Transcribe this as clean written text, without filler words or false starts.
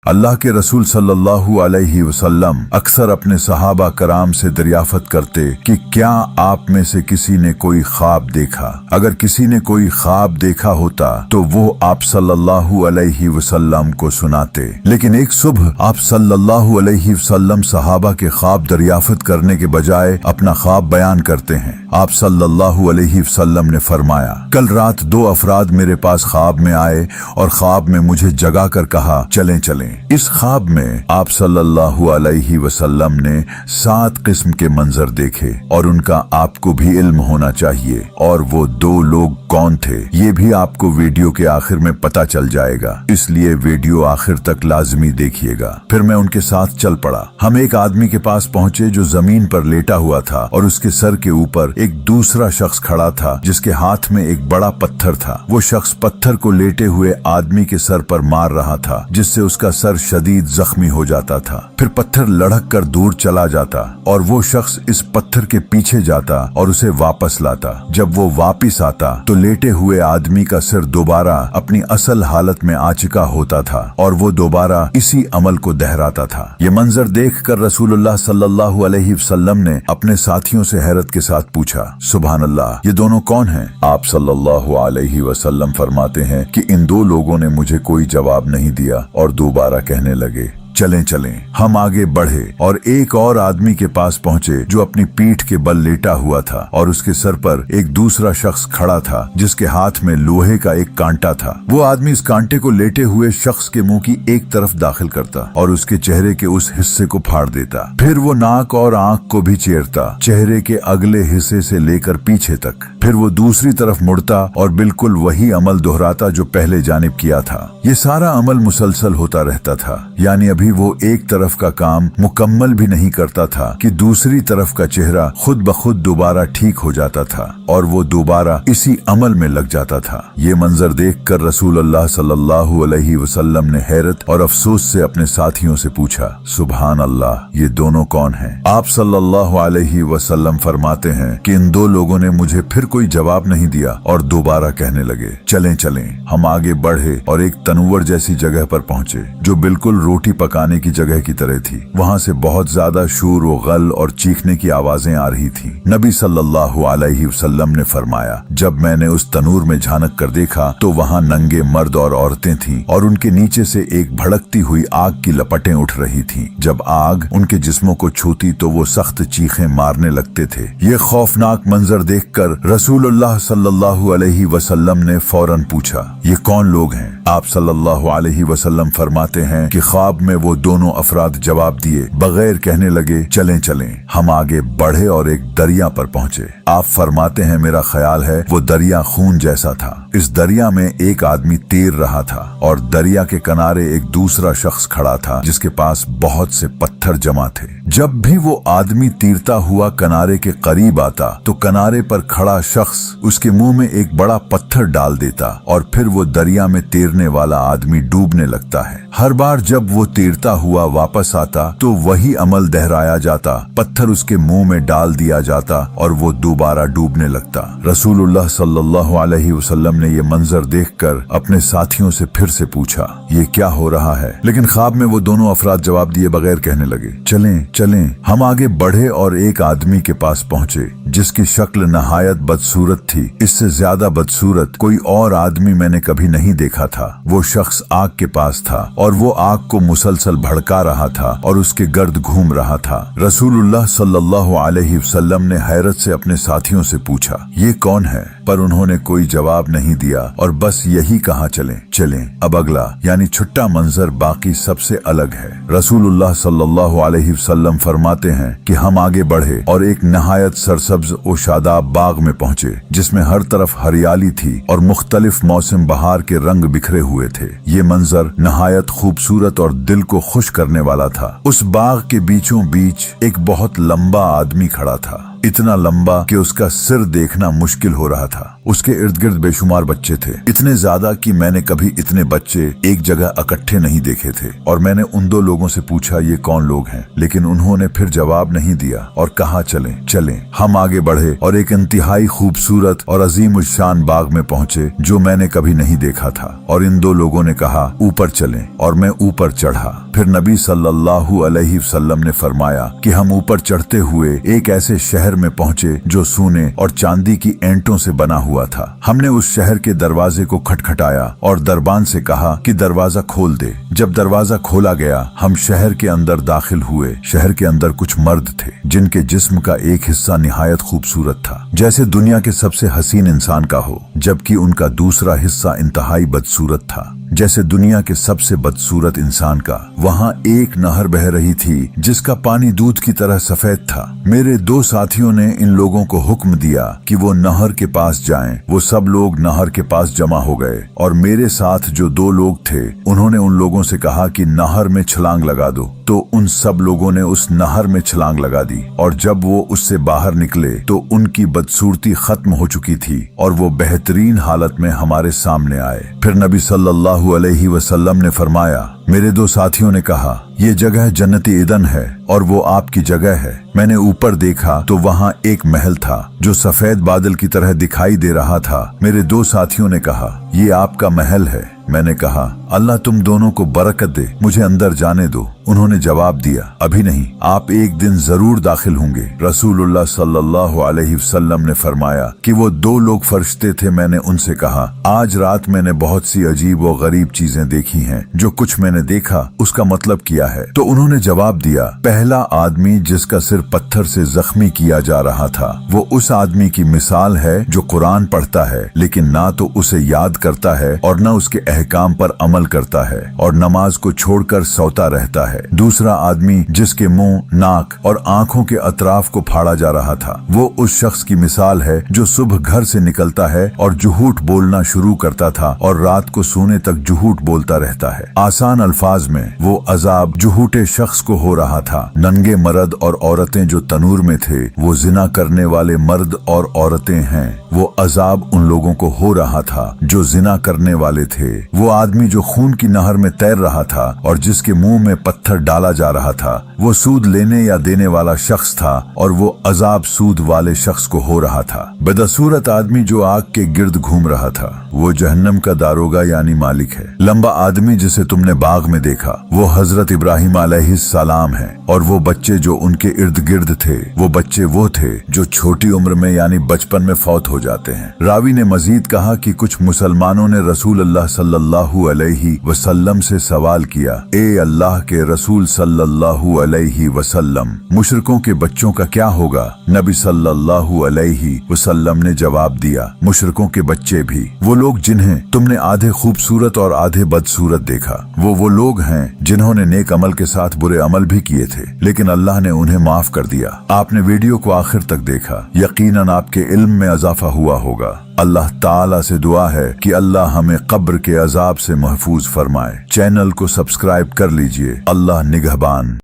अल्लाह के रसूल सल्लल्लाहु अलैहि वसल्लम अक्सर अपने सहाबा कराम से दरियाफत करते कि क्या आप में से किसी ने कोई ख्वाब देखा। अगर किसी ने कोई ख्वाब देखा होता तो वो आप सल्लल्लाहु अलैहि वसल्लम को सुनाते। लेकिन एक सुबह आप सल्लल्लाहु अलैहि वसल्लम सहाबा के ख्वाब दरियाफत करने के बजाय अपना ख्वाब बयान करते हैं। आप सल्लल्लाहु अलैहि वसल्लम ने फरमाया, कल रात दो अफराद मेरे पास ख्वाब में आए और ख्वाब में मुझे जगा कर कहा चलें चलें। इस ख्वाब में आप सल्लल्लाहु अलैहि वसल्लम ने 7 किस्म के मंजर देखे और उनका आपको भी इल्म होना चाहिए। और वो 2 लोग कौन थे ये भी आपको वीडियो के आखिर में पता चल जाएगा, इसलिए वीडियो आखिर तक लाजमी देखिएगा। फिर मैं उनके साथ चल पड़ा। हम एक आदमी के पास पहुंचे जो जमीन पर लेटा हुआ था और उसके सर के ऊपर एक दूसरा शख्स खड़ा था जिसके हाथ में एक बड़ा पत्थर था। वो शख्स पत्थर को लेटे हुए आदमी के सर पर मार रहा था जिससे उसका सर शदीद जख्मी हो जाता था। फिर पत्थर लढ़क कर दूर चला जाता और वो शख्स इस पत्थर के पीछे जाता और उसे वापस लाता। जब वो वापस आता तो लेटे हुए आदमी का सिर दोबारा अपनी असल हालत में आ चुका होता था और वो दोबारा इसी अमल को दोहराता था। ये मंजर देखकर रसूलुल्लाह सल्लल्लाहु अलैहि वसल्लम ने अपने साथियों से हैरत के साथ पूछा, सुभान अल्लाह, ये दोनों कौन हैं? आप सल्लल्लाहु अलैहि वसल्लम फरमाते हैं कि इन 2 लोगों ने मुझे कोई जवाब नहीं दिया और दोबारा कहने लगे चलें चलें। हम आगे बढ़े और एक और आदमी के पास पहुंचे जो अपनी पीठ के बल लेटा हुआ था और उसके सर पर एक दूसरा शख्स खड़ा था जिसके हाथ में लोहे का एक कांटा था। वो आदमी इस कांटे को लेटे हुए शख्स के मुंह की एक तरफ दाखिल करता और उसके चेहरे के उस हिस्से को फाड़ देता। फिर वो नाक और आंख को भी चीरता, चेहरे के अगले हिस्से से लेकर पीछे तक। फिर वो दूसरी तरफ मुड़ता और बिल्कुल वही अमल दोहराता जो पहले जानिब किया था। ये सारा अमल मुसलसल होता रहता था, यानी अभी वो एक तरफ का काम मुकम्मल भी नहीं करता था कि दूसरी तरफ का चेहरा खुद ब खुद दोबारा ठीक हो जाता था और वो दोबारा इसी अमल में लग जाता था। ये मंजर देखकर रसूलुल्लाह सल्लल्लाहु अलैहि वसल्लम ने हैरत और अफसोस से अपने साथियों से पूछा, सुभान अल्लाह, ये दोनों कौन हैं? आप सल्लल्लाहु अलैहि वसल्लम फरमाते हैं कि इन 2 लोगों ने मुझे फिर कोई जवाब नहीं दिया और दोबारा कहने लगे चलें चलें। हम आगे बढ़े और एक तनुवर जैसी जगह पर पहुंचे जो बिल्कुल रोटी पकाने की जगह की तरह थी। वहां से बहुत ज्यादा शोर व गल और चीखने की आवाजें आ रही थी। नबी सल्लल्लाहु अलैहि वसल्लम ने फरमाया, जब मैंने उस तनूर में झांक कर देखा तो वहां नंगे मर्द और औरतें थीं और उनके नीचे से एक भड़कती हुई आग की लपटें उठ रही थीं। जब आग उनके जिस्मों को छूती तो वो सख्त चीखें मारने लगते थे। ये खौफनाक मंजर देखकर रसूलुल्लाह सल्लल्लाहु अलैहि वसल्लम ने फौरन पूछा, ये कौन लोग हैं? आप सल्लल्लाहु अलैहि वसल्लम फरमाते हैं कि ख्वाब में वो दोनों अफराद जवाब दिए बगैर कहने लगे चलें चलें। हम आगे बढ़े और एक दरिया पर पहुंचे। आप फरमाते हैं मेरा ख्याल है वो दरिया खून जैसा था। इस दरिया में एक आदमी तैर रहा था और दरिया के किनारे एक दूसरा शख्स खड़ा था जिसके पास बहुत से पत्थर जमा थे। जब भी वो आदमी तैरता हुआ किनारे के करीब आता तो किनारे पर खड़ा शख्स उसके मुंह में एक बड़ा पत्थर डाल देता और फिर वो दरिया में तैरने वाला आदमी डूबने लगता है। हर बार जब वो तैरता हुआ वापस आता तो वही अमल दोहराया जाता, पत्थर उसके मुंह में डाल दिया जाता और वो दोबारा डूबने लगता। रसूलुल्लाह सल्लल्लाहु अलैहि वसल्लम ने ये मंजर देखकर अपने साथियों से फिर से पूछा, ये क्या हो रहा है? लेकिन ख्वाब में वो दोनों अफराद जवाब दिए बगैर कहने लगे चलें चलें। हम आगे बढ़े और एक आदमी के पास पहुंचे जिसकी शक्ल नहायत बदसूरत थी। इससे ज्यादा बदसूरत कोई और आदमी मैंने कभी नहीं देखा था। वो शख्स आग के पास था और वो आग को मुसलसल भड़का रहा था और उसके गर्द घूम रहा था। रसूलुल्लाह सल्लल्लाहु अलैहि वसल्लम ने हैरत से अपने साथियों से पूछा, ये कौन है? पर उन्होंने कोई जवाब नहीं दिया और बस यही कहा चलें चलें। अब अगला यानी छुट्टा मंजर बाकी सबसे अलग है। रसूलुल्लाह सल्लल्लाहु अलैहि वसल्लम फरमाते हैं कि हम आगे बढ़े और एक नहायत सरसब्ज और शादाब बाग में पहुंचे जिसमें हर तरफ हरियाली थी और मुख्तलिफ मौसम बहार के रंग बिखरे हुए थे। ये मंजर नहायत खूबसूरत और दिल को खुश करने वाला था। उस बाग के बीचों बीच एक बहुत लंबा आदमी खड़ा था। इतना लंबा कि उसका सिर देखना मुश्किल हो रहा था। उसके इर्द गिर्द बेशुमार बच्चे थे, इतने ज्यादा कि मैंने कभी इतने बच्चे एक जगह इकट्ठे नहीं देखे थे। और मैंने उन दो लोगों से पूछा ये कौन लोग हैं, लेकिन उन्होंने फिर जवाब नहीं दिया और कहा चलें। हम आगे बढ़े और एक इंतहाई खूबसूरत और अजीम शान बाग में पहुंचे जो मैंने कभी नहीं देखा था। और इन दो लोगों ने कहा ऊपर चलें, और मैं ऊपर चढ़ा। फिर नबी सल्लल्लाहु अलैहि वसल्लम ने फरमाया कि हम ऊपर चढ़ते हुए एक ऐसे शहर में पहुंचे जो सोने और चांदी की ईंटों से बना हुआ था। हमने उस शहर के दरवाजे को खटखटाया और दरबान से कहा कि दरवाजा खोल दे। जब दरवाजा खोला गया हम शहर के अंदर दाखिल हुए। शहर के अंदर कुछ मर्द थे जिनके जिस्म का एक हिस्सा निहायत खूबसूरत था, जैसे दुनिया के सबसे हसीन इंसान का हो, जबकि उनका दूसरा हिस्सा इंतहाई बदसूरत था, जैसे दुनिया के सबसे बदसूरत इंसान का। वहाँ एक नहर बह रही थी जिसका पानी दूध की तरह सफेद था। मेरे दो साथियों ने इन लोगों को हुक्म दिया कि वो नहर के पास जाएं। वो सब लोग नहर के पास जमा हो गए और मेरे साथ जो दो लोग थे उन्होंने उन लोगों से कहा कि नहर में छलांग लगा दो। तो उन सब लोगों ने उस नहर में छलांग लगा दी और जब वो उससे बाहर निकले तो उनकी बदसूरती खत्म हो चुकी थी और वो बेहतरीन हालत में हमारे सामने आए। फिर नबी सल्लल्लाहु अलैहि वसल्लम ने फरमाया, मेरे दो साथियों ने कहा ये जगह जन्नती ईदन है और वो आपकी जगह है। मैंने ऊपर देखा तो वहाँ एक महल था जो सफेद बादल की तरह दिखाई दे रहा था। मेरे दो साथियों ने कहा ये आपका महल है। मैंने कहा अल्लाह तुम दोनों को बरकत दे, मुझे अंदर जाने दो। उन्होंने जवाब दिया अभी नहीं, आप एक दिन जरूर दाखिल होंगे। रसूलुल्लाह सल्लल्लाहु अलैहि वसल्लम ने फरमाया कि वो दो लोग फरिश्ते थे। मैंने उनसे कहा आज रात मैंने बहुत सी अजीब व गरीब चीजें देखी हैं, जो कुछ मैंने देखा उसका मतलब किया है। तो उन्होंने जवाब दिया पहला आदमी जिसका सिर पत्थर से जख्मी किया जा रहा था वो उस आदमी की मिसाल है जो कुरान पढ़ता है लेकिन ना तो उसे याद करता है और न उसके अहकाम पर अमल करता है और नमाज को छोड़कर सोता रहता है। दूसरा आदमी जिसके मुंह, नाक और आंखों के अतराफ को फाड़ा जा रहा था वो उस शख्स की मिसाल है जो सुबह घर से निकलता है और झूठ बोलना शुरू करता था और रात को सोने तक झूठ बोलता रहता है। आसान अल्फाज में वो अजाब झूठे शख्स को हो रहा था। नंगे मर्द और औरतें जो तनूर में थे वो जिना करने वाले मर्द और औरतें हैं। वो अजाब उन लोगों को हो रहा था जो जिना करने वाले थे। वो आदमी जो खून की नहर में तैर रहा था और जिसके मुंह में पत्थर डाला जा रहा था वो सूद लेने या देने वाला शख्स था और वो अजाब सूद वाले शख्स को हो रहा था। बदसूरत आदमी जो आग के गिर्द घूम रहा था वो जहन्नम का दारोगा यानी मालिक है। लंबा आदमी जिसे तुमने बाग में देखा वो हजरत इब्राहिम अलैहिस्सलाम है और वो बच्चे जो उनके इर्द गिर्द थे वो बच्चे वो थे जो छोटी उम्र में यानी बचपन में फौत हो जाते हैं। रावी ने मजीद कहा कि कुछ मुसलमानों ने रसूल अल्लाह सल्लल्लाहु अलैहि वसल्लम से सवाल किया, ए अल्लाह के रसूल सल्लल्लाहु अलैहि वसल्लम, मुशरिकों के बच्चों का क्या होगा? नबी सल्लल्लाहु अलैहि वसल्लम ने जवाब दिया, मुशरिकों के बच्चे भी वो लोग जिन्हें तुमने आधे खूबसूरत और आधे बदसूरत देखा, वो लोग हैं जिन्होंने नेक अमल के साथ बुरे अमल भी किए थे लेकिन अल्लाह ने उन्हें माफ कर दिया। आपने वीडियो को आखिर तक देखा, यकीनन आपके इल्म में इजाफा हुआ होगा। अल्लाह ताला से दुआ है कि अल्लाह हमें कब्र के अजाब से महफूज फरमाए। चैनल को सब्सक्राइब कर लीजिए। अल्लाह निगहबान।